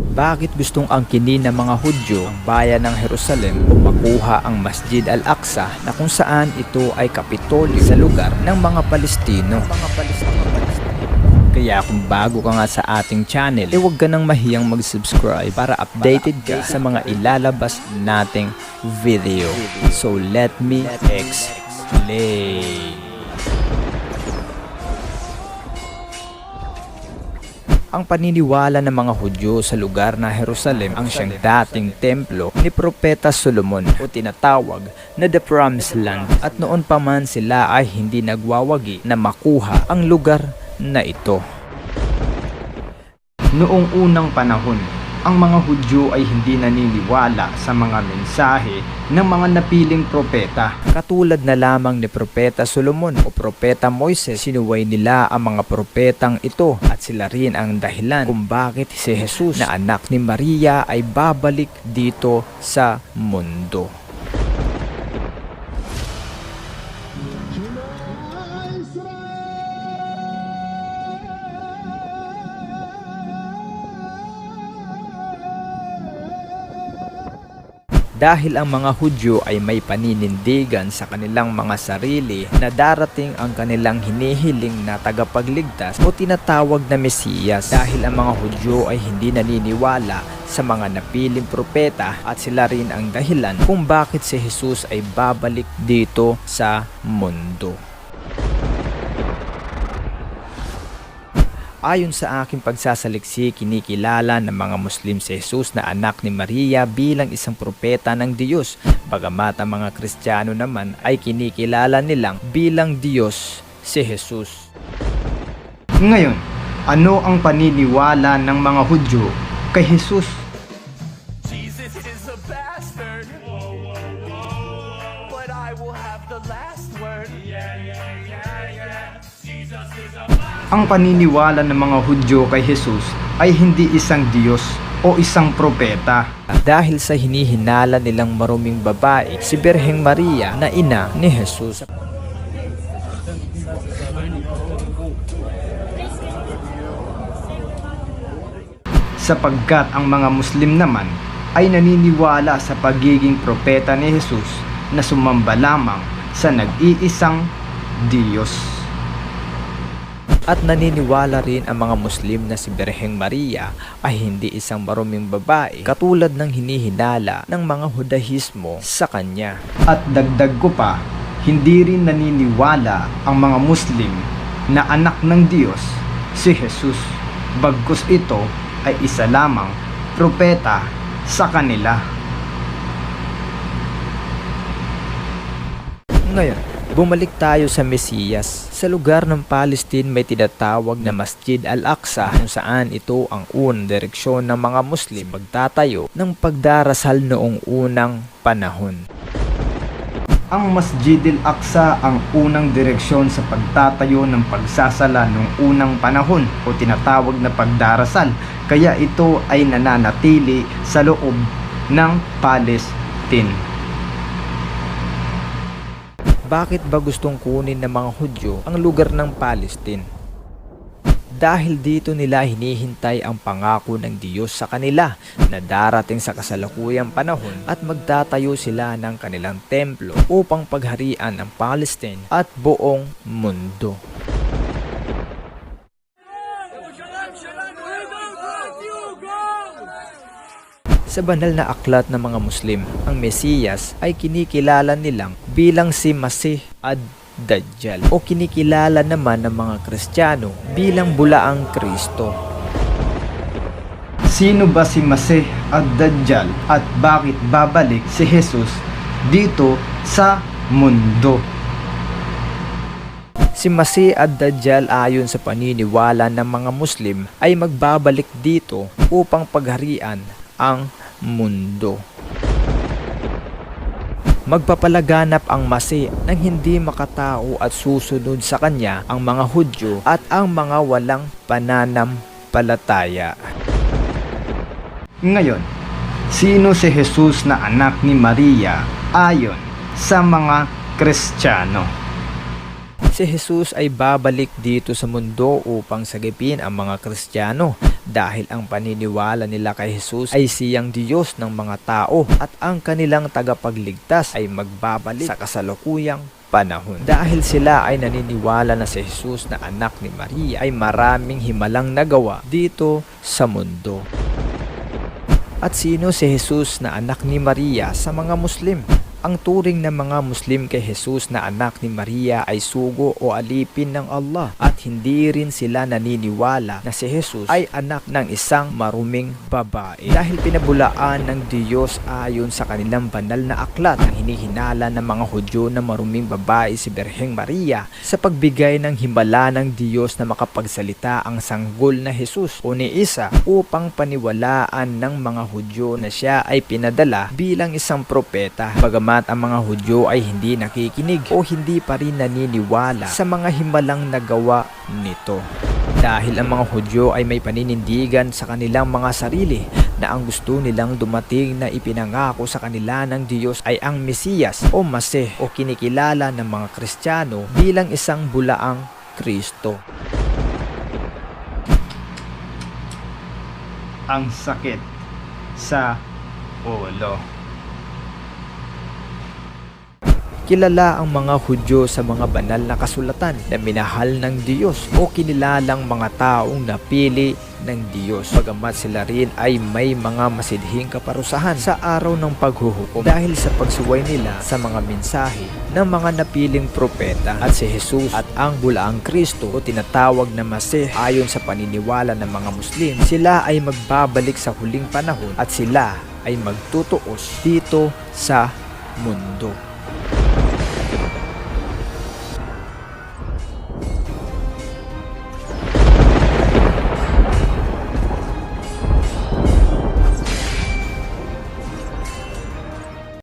Bakit gustong angkinin ng mga Hudyo ang bayan ng Jerusalem o makuha ang Masjid al-Aqsa na kung saan ito ay kapitolyo sa lugar ng mga Palestino? Kaya kung bago ka nga sa ating channel, huwag ka nang mahiyang mag-subscribe para updated ka sa mga ilalabas nating video. So let me explain. Ang paniniwala ng mga Hudyo sa lugar na Jerusalem ang siyang dating templo ni Propeta Solomon o tinatawag na The Promised Land, at noon pa man sila ay hindi nagwawagi na makuha ang lugar na ito. Noong unang panahon, ang mga Hudyo ay hindi naniniwala sa mga mensahe ng mga napiling propeta. Katulad na lamang ni Propeta Solomon o Propeta Moises, sinuway nila ang mga propetang ito at sila rin ang dahilan kung bakit si Jesus na anak ni Maria ay babalik dito sa mundo. Dahil ang mga Hudyo ay may paninindigan sa kanilang mga sarili na darating ang kanilang hinihiling na tagapagligtas o tinatawag na Mesiyas. Dahil ang mga Hudyo ay hindi naniniwala sa mga napiling propeta at sila rin ang dahilan kung bakit si Jesus ay babalik dito sa mundo. Ayon sa aking pagsasaliksik, kinikilala ng mga Muslim si Jesus na anak ni Maria bilang isang propeta ng Diyos, bagamat ang mga Kristiyano naman ay kinikilala nilang bilang Diyos si Jesus. Ngayon, ano ang paniniwala ng mga Hudyo kay Jesus? Jesus is a bastard, but I will have the last word. Jesus is a bastard. Ang paniniwala ng mga Hudyo kay Jesus ay hindi isang Diyos o isang propeta. Dahil sa hinihinala nilang maruming babae, si Birheng Maria na ina ni Jesus. Sapagkat ang mga Muslim naman ay naniniwala sa pagiging propeta ni Jesus na sumamba lamang sa nag-iisang Diyos. At naniniwala rin ang mga Muslim na si Birheng Maria ay hindi isang maruming babae katulad ng hinihinala ng mga Hudahismo sa kanya. At dagdag ko pa, hindi rin naniniwala ang mga Muslim na anak ng Diyos si Jesus, bagkus ito ay isa lamang propeta sa kanila. Ngayon, bumalik tayo sa Mesiyas. Sa lugar ng Palestine may tinatawag na Masjid al-Aqsa kung saan ito ang unang direksyon ng mga Muslim magtatayo ng pagdarasal noong unang panahon. Ang Masjid al-Aqsa ang unang direksyon sa pagtatayo ng pagsasala noong unang panahon o tinatawag na pagdarasal, kaya ito ay nananatili sa loob ng Palestine. Bakit ba gustong kunin ng mga Hudyo ang lugar ng Palestine? Dahil dito nila hinihintay ang pangako ng Diyos sa kanila na darating sa kasalukuyang panahon at magtatayo sila ng kanilang templo upang pagharian ang Palestine at buong mundo. Sa banal na aklat ng mga Muslim, ang Mesiyas ay kinikilala nilang bilang si Masih ad-Dajjal o kinikilala naman ng mga Kristiyano bilang Bulaang Kristo. Sino ba si Masih ad-Dajjal at bakit babalik si Jesus dito sa mundo? Si Masih ad-Dajjal ayon sa paniniwala ng mga Muslim ay magbabalik dito upang pagharian ang mundo. Magpapalaganap ang Masih nang hindi makatao at susunod sa kanya ang mga Hudyo at ang mga walang pananampalataya. Ngayon, sino si Jesus na anak ni Maria ayon sa mga Kristiyano? Si Jesus ay babalik dito sa mundo upang sagipin ang mga Kristiyano dahil ang paniniwala nila kay Jesus ay siyang Diyos ng mga tao at ang kanilang tagapagligtas ay magbabalik sa kasalukuyang panahon. Dahil sila ay naniniwala na si Jesus na anak ni Maria ay maraming himalang nagawa dito sa mundo. At sino si Jesus na anak ni Maria sa mga Muslim? Ang turing ng mga Muslim kay Jesus na anak ni Maria ay sugo o alipin ng Allah at hindi rin sila naniniwala na si Jesus ay anak ng isang maruming babae dahil pinabulaan ng Diyos ayon sa kanilang banal na aklat ang hinihinala ng mga Hudyo na maruming babae si Birheng Maria sa pagbigay ng himala ng Diyos na makapagsalita ang sanggol na Jesus o ni Isa upang paniwalaan ng mga Hudyo na siya ay pinadala bilang isang propeta. Bagamat ang mga Hudyo ay hindi nakikinig o hindi pa rin naniniwala sa mga himalang nagawa nito. Dahil ang mga Hudyo ay may paninindigan sa kanilang mga sarili na ang gusto nilang dumating na ipinangako sa kanila ng Diyos ay ang Mesiyas o Masih o kinikilala ng mga Kristiyano bilang isang bulaang Kristo. Ang sakit sa ulo. Kilala ang mga Hudyo sa mga banal na kasulatan na minahal ng Diyos o kinilalang mga taong napili ng Diyos. Bagamat sila rin ay may mga masidhing kaparusahan sa araw ng paghuhukom dahil sa pagsuway nila sa mga mensahe ng mga napiling propeta at si Jesus at ang bulaang Kristo o tinatawag na Masih ayon sa paniniwala ng mga Muslim. Sila ay magbabalik sa huling panahon at sila ay magtutuos dito sa mundo.